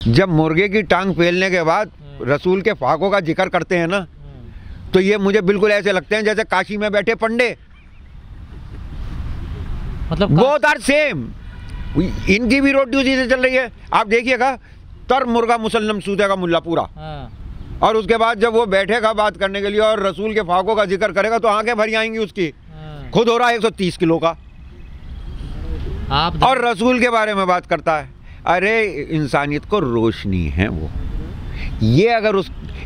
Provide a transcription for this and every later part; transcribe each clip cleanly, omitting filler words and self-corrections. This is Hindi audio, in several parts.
जब मुर्गे की टांग फैलने के बाद रसूल के फाकों का जिक्र करते हैं ना, तो ये मुझे बिल्कुल ऐसे लगते हैं जैसे काशी में बैठे पंडे। मतलब बोथ आर सेम। इनकी भी रोटी उसी से चल रही है। आप देखिएगा, तर मुर्गा मुसल्लम सूदेगा मुल्ला पूरा। और उसके बाद जब वो बैठेगा बात करने के लिए और रसूल के फाकों का जिक्र करेगा तो आंखें भर आएंगी उसकी। खुद हो रहा है 130 किलो का, और रसूल के बारे में बात करता है। अरे इंसानियत को रोशनी है वो। ये अगर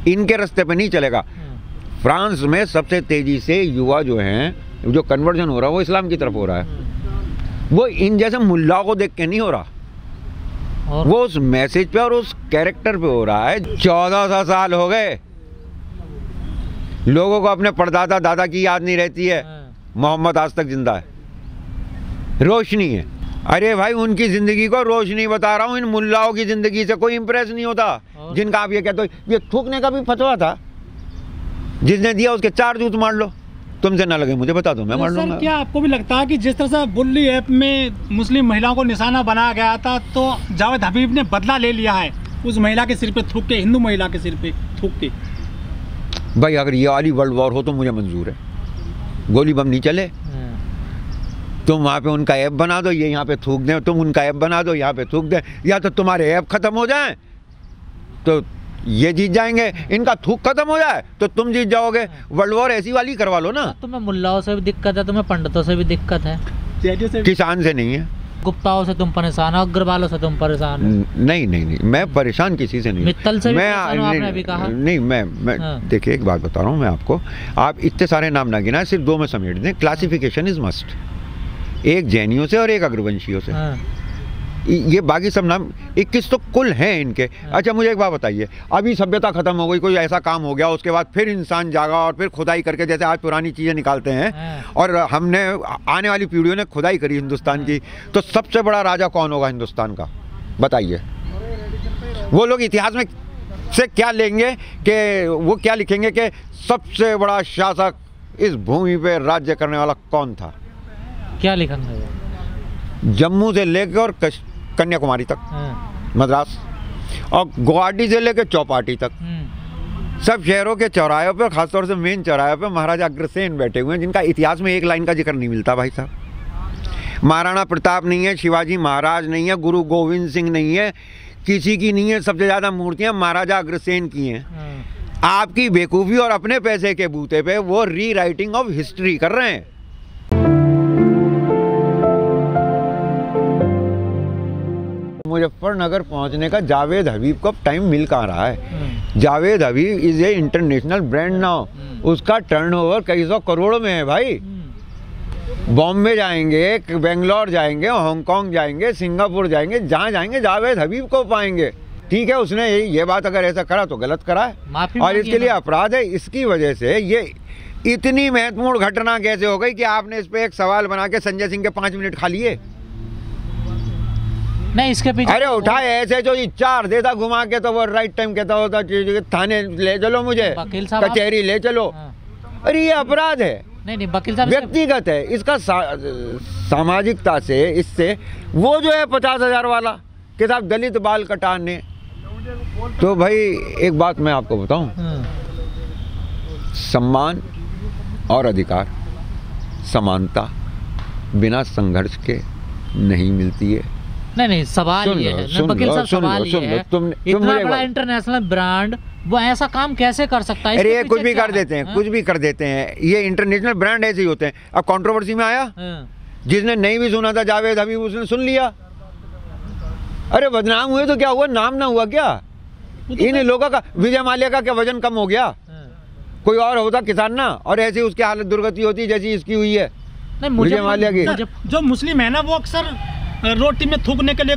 इनके रास्ते पे नहीं चलेगा। फ्रांस में सबसे तेजी से युवा जो हैं, जो कन्वर्जन हो रहा है वो इस्लाम की तरफ हो रहा है। वो इन जैसे मुल्लाओं को देख के नहीं हो रहा, वो उस मैसेज पे और उस कैरेक्टर पे हो रहा है। 1400 साल हो गए, लोगों को अपने परदादा दादा की याद नहीं रहती है। मोहम्मद आज तक जिंदा है, रोशनी है। अरे भाई, उनकी जिंदगी को रोशनी बता रहा हूँ। इन मुल्लाओं की जिंदगी से कोई इंप्रेस नहीं होता, जिनका आप ये कहते हो। ये थूकने का भी फतवा था, जिसने दिया उसके 4 जूत मार लो। तुमसे ना लगे मुझे बता दो, मैं मार लूंगा। क्या आपको भी लगता है कि जिस तरह से बुल्ली ऐप में मुस्लिम महिलाओं को निशाना बनाया गया था, तो जावेद हबीब ने बदला ले लिया है उस महिला के सिर पे थूक के, हिंदू महिला के सिर पे थूक के? भाई अगर ये वाली वर्ल्ड वॉर हो तो मुझे मंजूर है। गोली बम नहीं चले, तुम वहाँ पे उनका ऐप बना दो, ये यहाँ पे थूक दें। तुम उनका ऐप बना दो, यहाँ पे थूक दें। या तो तुम्हारे ऐप खत्म हो जाए तो ये जीत जाएंगे, इनका थूक खत्म हो जाए तो तुम जीत जाओगे। वर्ल्ड वॉर ऐसी वाली करवा लो ना। तुम्हें मुल्लाओं से भी दिक्कत है, तुम्हें पंडितों से भी दिक्कत है, किसान से नहीं है। गुप्ताओं से तुम परेशान हो, अग्रवालों से तुम परेशान हो? नहीं, मैं परेशान किसी से नहीं। मित्तल से भी परेशान हो आपने अभी कहा। नहीं, मैं देखिए एक बात बता रहा हूँ मैं आपको। आप इतने सारे नाम ना गिना, सिर्फ 2 में समेट दें। Classification is must. एक जैनियों से और एक अग्रवंशियों से। ये बाकी सब नाम 21 तो कुल हैं इनके। अच्छा मुझे एक बात बताइए, अभी सभ्यता खत्म हो गई, कोई ऐसा काम हो गया, उसके बाद फिर इंसान जागा और फिर खुदाई करके, जैसे आज पुरानी चीज़ें निकालते हैं और हमने आने वाली पीढ़ियों ने खुदाई करी हिंदुस्तान की, तो सबसे बड़ा राजा कौन होगा हिंदुस्तान का? बताइए। वो लोग इतिहास में से क्या लेंगे कि वो क्या लिखेंगे कि सबसे बड़ा शासक इस भूमि पर राज्य करने वाला कौन था? क्या लिखेंगे? जम्मू से लेकर और कन्याकुमारी तक, मद्रास, और गुवाहाटी से लेकर चौपाटी तक, सब शहरों के चौराहों पे, खासतौर से मेन चौराहे पे महाराजा अग्रसेन बैठे हुए हैं, जिनका इतिहास में एक लाइन का जिक्र नहीं मिलता भाई साहब। महाराणा प्रताप नहीं है, शिवाजी महाराज नहीं है, गुरु गोविंद सिंह नहीं है, किसी की नहीं है। सबसे ज्यादा मूर्तियां महाराजा अग्रसेन की हैं। आपकी बेवकूफ़ी और अपने पैसे के बूते पे वो री राइटिंग ऑफ हिस्ट्री कर रहे हैं। मुजफ्फरनगर पहुंचने का जावेद हबीब को टाइम मिल कहाँ रहा है? Javed Habib is a international brand now. उसका टर्नओवर कई 100 करोड़ में है भाई। बॉम्बे जाएंगे, बेंगलोर जाएंगे, हांगकांग जाएंगे, सिंगापुर जाएंगे, जहाँ जाएंगे जावेद हबीब को पाएंगे। ठीक है, उसने ये बात अगर ऐसा करा तो गलत करा है और इसके लिए अपराध है। इसकी वजह से ये इतनी महत्वपूर्ण घटना कैसे हो गई कि आपने इस पे एक सवाल बना के संजय सिंह के 5 मिनट खा लिए? नहीं, इसके पीछे अरे उठाए ऐसे जो 4 देता घुमा के, तो वो राइट टाइम कहता होता थाने ले चलो, मुझे कचहरी ले चलो। अरे ये अपराध है। नहीं, वकील साहब व्यक्तिगत है, इसका सामाजिकता से, इससे वो जो है 50,000 वाला के साथ दलित बाल कटाने। तो भाई एक बात मैं आपको बताऊं, सम्मान और अधिकार, समानता बिना संघर्ष के नहीं मिलती है। नहीं, सवाल ये है वकील साहब, सवाल ये है, इतना बड़ा इंटरनेशनल ब्रांड वो ऐसा काम कैसे कर सकता है? अरे ये कुछ भी कर देते हैं, कुछ भी कर देते हैं। ये इंटरनेशनल ब्रांड ऐसे ही होते हैं। अब कंट्रोवर्सी में आया, जिसने नहीं भी सुना था जावेद हबीब, उसने सुन लिया। अरे बदनाम हुए तो क्या हुआ? नाम ना हुआ क्या? इन लोगों का, विजय माल्या का क्या वजन कम हो गया? कोई और होता किसान ना, और ऐसी उसकी हालत दुर्गति होती जैसी इसकी हुई है विजय माल्या की। जो मुस्लिम है ना, वो अक्सर रोटी में थूकने के लिए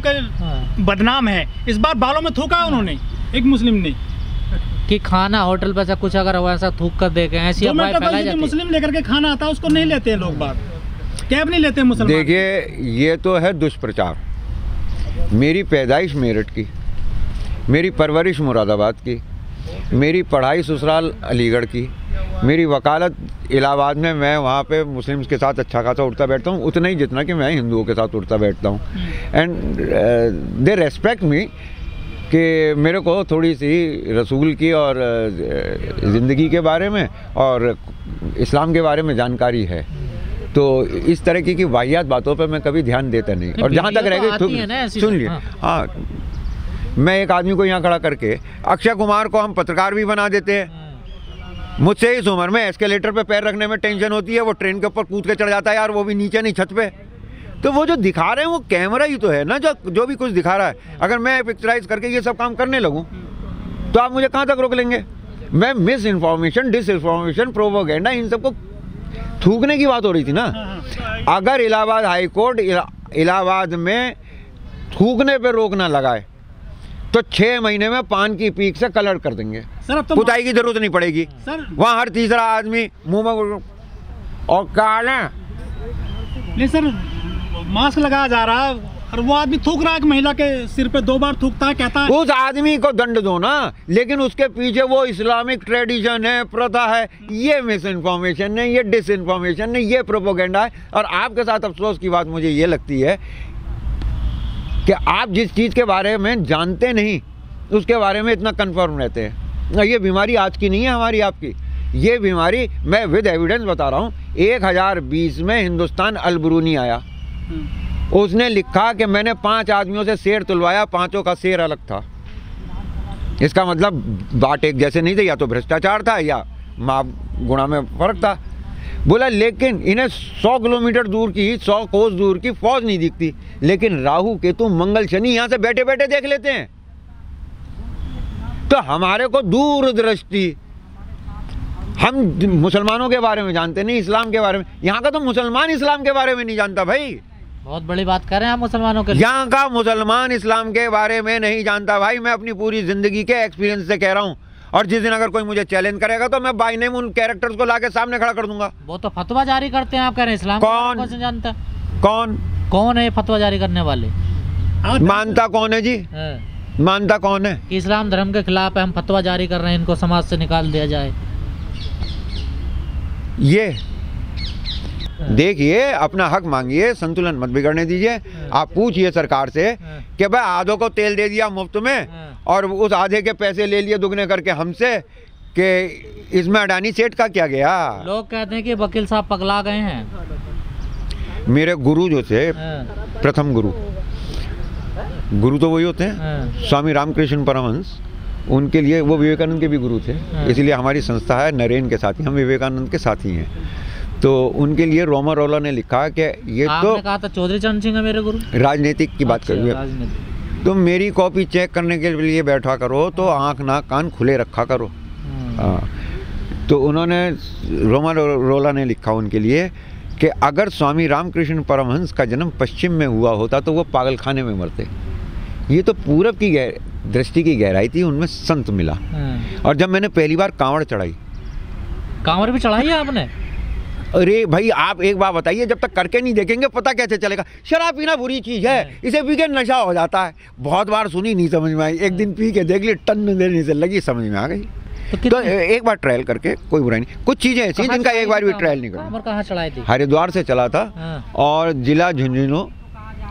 बदनाम है। इस बार बालों में थूका है उन्होंने, एक मुस्लिम ने, कि खाना होटल पर से कुछ अगर वैसा थूक कर देखे, ऐसी अफवाहें फैलाई जाती है। मुस्लिम लेकर के खाना आता है उसको नहीं लेते हैं लोग, बात कैब नहीं लेते मुसलमान। देखिए ये तो है दुष्प्रचार। मेरी पैदाइश मेरठ की, मेरी परवरिश मुरादाबाद की, मेरी पढ़ाई ससुराल अलीगढ़ की, मेरी वकालत इलाहाबाद में। मैं वहाँ पे मुस्लिम्स के साथ अच्छा खासा उठता बैठता हूँ, उतना ही जितना कि मैं हिंदुओं के साथ उठता बैठता हूँ। एंड दे रेस्पेक्ट मी कि मेरे को थोड़ी सी रसूल की और ज़िंदगी के बारे में और इस्लाम के बारे में जानकारी है, तो इस तरह की वाहियात बातों पे मैं कभी ध्यान देता नहीं। और जहाँ तक रह गई, सुन लिए, हाँ, मैं एक आदमी को यहाँ खड़ा करके अक्षय कुमार को हम पत्रकार भी बना देते हैं। मुझसे इस उम्र में एस्केलेटर पे पैर रखने में टेंशन होती है, वो ट्रेन के ऊपर कूद के चढ़ जाता है यार, वो भी नीचे नहीं छत पे। तो वो जो दिखा रहे हैं वो कैमरा ही तो है ना, जो भी कुछ दिखा रहा है। अगर मैं पिक्चराइज करके ये सब काम करने लगूं तो आप मुझे कहाँ तक रोक लेंगे? मैं मिस इन्फॉर्मेशन, डिसइन्फॉर्मेशन, प्रोपोगेंडा, इन सबको थूकने की बात हो रही थी ना। अगर इलाहाबाद हाई कोर्ट इलाहाबाद में थूकने पे रोक ना लगाए तो 6 महीने में पान की पीक से कलर कर देंगे, पुताई की जरूरत नहीं पड़ेगी। वहाँ हर तीसरा आदमी मुंह में और काले नहीं सर, मास्क लगाया जा रहा है और वो आदमी थूक रहा है, महिला के सिर पे 2 बार थूकता है, कहता है उस आदमी को दंड दो ना, लेकिन उसके पीछे वो इस्लामिक ट्रेडिशन है, प्रथा है, ये मिस इन्फॉर्मेशन है, ये डिसइन्फॉर्मेशन है, ये प्रोपोगेंडा है। और आपके साथ अफसोस की बात मुझे ये लगती है कि आप जिस चीज़ के बारे में जानते नहीं उसके बारे में इतना कन्फर्म रहते हैं। ये बीमारी आज की नहीं है हमारी आपकी, ये बीमारी मैं विद एविडेंस बता रहा हूँ। 1020 में हिंदुस्तान अलबरूनी आया, उसने लिखा कि मैंने 5 आदमियों से शेर तुलवाया, 5 का शेर अलग था। इसका मतलब बात एक जैसे नहीं थे, या तो भ्रष्टाचार था या माप गुणा में फर्क था। बोला लेकिन इन्हें 100 किलोमीटर दूर की, 100 कोस दूर की फौज नहीं दिखती, लेकिन राहु केतु मंगल शनि यहाँ से बैठे बैठे देख लेते हैं। तो हमारे को दूरदृष्टि, हम मुसलमानों के बारे में जानते नहीं, इस्लाम के बारे में। यहाँ का तो मुसलमान इस्लाम के बारे में नहीं जानता भाई। बहुत बड़ी बात कर रहे हैं आप मुसलमानों के लिए। यहाँ का मुसलमान इस्लाम के बारे में नहीं जानता भाई। मैं अपनी पूरी जिंदगी के एक्सपीरियंस से कह रहा हूँ। और जिस दिन अगर कोई मुझे चैलेंज करेगा तो मैं बाय नेम उन कैरेक्टर्स को लाके सामने खड़ा कर दूंगा। वो तो फतवा जारी करते हैं, आप कह रहे हैं इस्लाम कौन से जानता? कौन है फतवा जारी करने वाले? मानता कौन है जी? मानता कौन है कि इस्लाम धर्म के खिलाफ है, हम फतवा जारी कर रहे हैं, इनको समाज से निकाल दिया जाए? ये देखिए, अपना हक मांगिए, संतुलन मत बिगड़ने दीजिए। आप पूछिए सरकार से कि भाई आधों को तेल दे दिया मुफ्त में और उस आधे के पैसे ले लिए दुगने करके हमसे, कि इसमें अडानी सेठ का क्या गया? लोग कहते हैं कि वकील साहब पगला गए हैं। मेरे गुरु जो थे, प्रथम गुरु तो वही होते हैं स्वामी रामकृष्ण परमहंस। उनके लिए वो विवेकानंद के भी गुरु थे, इसलिए हमारी संस्था है नरेन के साथी, हम विवेकानंद के साथी हैं। तो उनके लिए रोमा रोला ने लिखा कि ये तो कहा था चौधरी चरण सिंह है मेरे गुरु, राजनीतिक की बात करिए। तुम मेरी कॉपी चेक करने के लिए बैठा करो तो आंख नाक कान खुले रखा करो। हाँ, तो उन्होंने रोमा रोला ने लिखा उनके लिए कि अगर स्वामी रामकृष्ण परमहंस का जन्म पश्चिम में हुआ होता तो वो पागलखाने में मरते। ये तो पूरब की दृष्टि की गहराई थी, उनमें संत मिला। और जब मैंने पहली बार कांवड़ चढ़ाई, कांवड़ भी चढ़ाई है आपने? अरे भाई आप एक बात बताइए, जब तक करके नहीं देखेंगे पता कैसे चलेगा? शराब पीना बुरी चीज है, इसे पी के नशा हो जाता है। बहुत बार सुनी, नहीं समझ में आई, एक दिन पी के देख ली, टन देने से लगी, समझ में आ गई। तो एक बार ट्रायल करके कोई बुराई नहीं। कुछ चीजें ऐसी जिनका एक बार भी ट्रायल नहीं करा। कहाँ चढ़ाई थी? हरिद्वार से चला था और जिला झुंझुनू,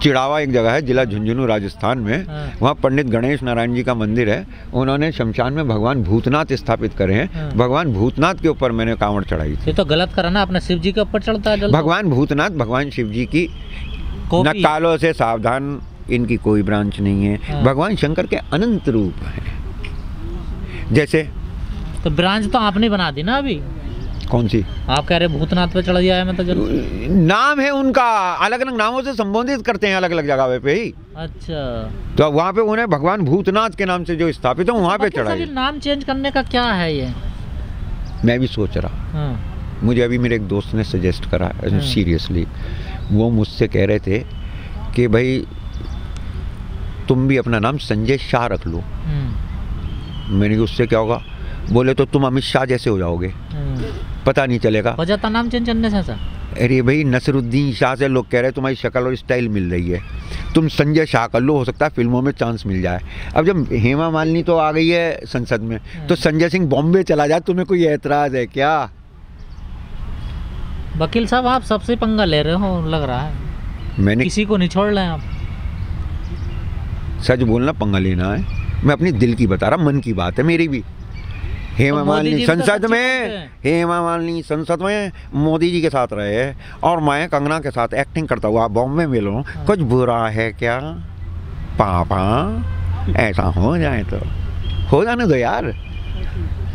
चिड़ावा एक जगह है, जिला झुंझुनू राजस्थान में। वहाँ पंडित गणेश नारायण जी का मंदिर है। उन्होंने शमशान में भगवान भूतनाथ स्थापित करे हैं। भगवान भूतनाथ के ऊपर मैंने कांवड़ चढ़ाई थी। ये तो गलत करा ना, अपने शिव जी के ऊपर चढ़ता है। भगवान भूतनाथ भगवान शिव जी की नकालों से सावधान, इनकी कोई ब्रांच नहीं है। भगवान शंकर के अनंत रूप हैं। जैसे तो ब्रांच तो आपने बना दी ना अभी। कौन सी? आप कह रहे भूतनाथ पे चढ़ दिया है। मैं तो जरूर नाम है उनका, अलग अलग नामों से संबोधित करते हैं अलग अलग जगह पे ही। अच्छा, तो वहाँ पे उन्हें भगवान भूतनाथ के नाम से जो स्थापित है वहाँ पे चढ़ाई। नाम चेंज करने का क्या है ये? मैं भी सोच रहा। मुझे अभी मेरे एक दोस्त ने सजेस्ट करा सीरियसली। वो मुझसे कह रहे थे कि भाई तुम भी अपना नाम संजय शाह रख लो। मैंने कहा उससे क्या होगा? बोले तो तुम अमित शाह जैसे हो जाओगे, पता नहीं चलेगा। हो जाता नाम चेंज करने से? अरे भाई नसरुद्दीन शाह से लोग कह रहे हैं तुम्हारी शक्ल और स्टाइल मिल रही है, तुम संजय शाह कर लो, हो सकता है फिल्मों में चांस मिल जाए। अब जब हेमा मालिनी तो आ गई है संसद में, तो संजय सिंह बॉम्बे चला जाए, तुम्हें कोई एतराज है क्या? वकील साहब आप सबसे पंगा ले रहे हो लग रहा है। मैंने किसी को नहीं छोड़ रहे आप। सच बोलना पंगा लेना है। मैं अपनी दिल की बता रहा, मन की बात है मेरी भी। हेमा मालिनी संसद में, हेमा मालिनी संसद में मोदी जी के साथ रहे हैं और मैं कंगना के साथ एक्टिंग करता हुआ बॉम्बे में मिलूं, कुछ बुरा है क्या पापा? ऐसा हो जाए तो हो जाने दो यार।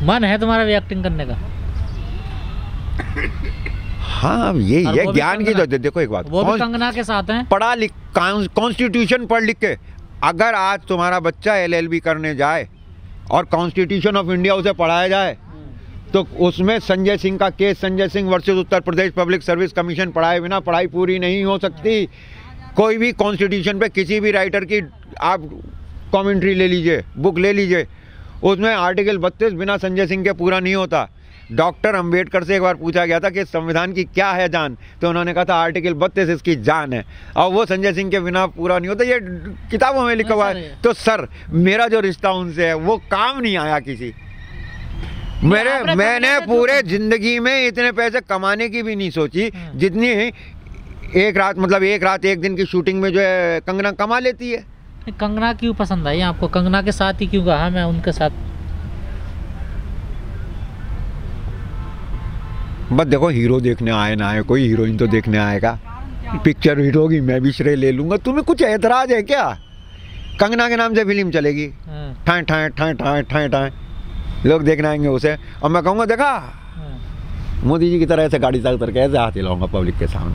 मन है तुम्हारा भी एक्टिंग करने का? हाँ, ये ज्ञान की तो देखो एक बात, वो भी कंगना के साथ हैं। पढ़ा लिख, कॉन्स्टिट्यूशन पढ़ लिख के अगर आज तुम्हारा बच्चा LLB करने जाए और कॉन्स्टिट्यूशन ऑफ इंडिया उसे पढ़ाया जाए तो उसमें संजय सिंह का case, Sanjay Singh versus Uttar Pradesh public service commission, पढ़ाए बिना पढ़ाई पूरी नहीं हो सकती। कोई भी कॉन्स्टिट्यूशन पे किसी भी राइटर की आप कमेंट्री ले लीजिए, बुक ले लीजिए, उसमें आर्टिकल 32 बिना संजय सिंह के पूरा नहीं होता। डॉक्टर अंबेडकर से एक बार पूछा गया था कि संविधान की क्या है जान, तो उन्होंने कहा था आर्टिकल 32 इसकी जान है, और वो संजय सिंह के बिना पूरा नहीं होता। ये किताबों में लिखा हुआ है। तो सर, मेरा जो रिश्ता उनसे है वो काम नहीं आया किसी। मैंने पूरे जिंदगी में इतने पैसे कमाने की भी नहीं सोची जितनी एक रात एक दिन की शूटिंग में जो है कंगना कमा लेती है। कंगना क्यों पसंद आई आपको? कंगना के साथ ही क्यों कहा मैं उनके साथ? बस देखो, हीरो देखने आए ना आए, कोई हीरोइन तो देखने आएगा। पिक्चर हिट होगी, मैं भी श्रेय ले लूंगा। तुम्हें कुछ ऐतराज है क्या? कंगना के नाम से फिल्म चलेगी, ठाए ठाए ठाए ठाए ठाए ठाए लोग देखने आएंगे उसे, और मैं कहूँगा देखा मोदी जी की तरह ऐसे गाड़ी से उतर के ऐसे हाथ हिलाऊंगा पब्लिक के सामने।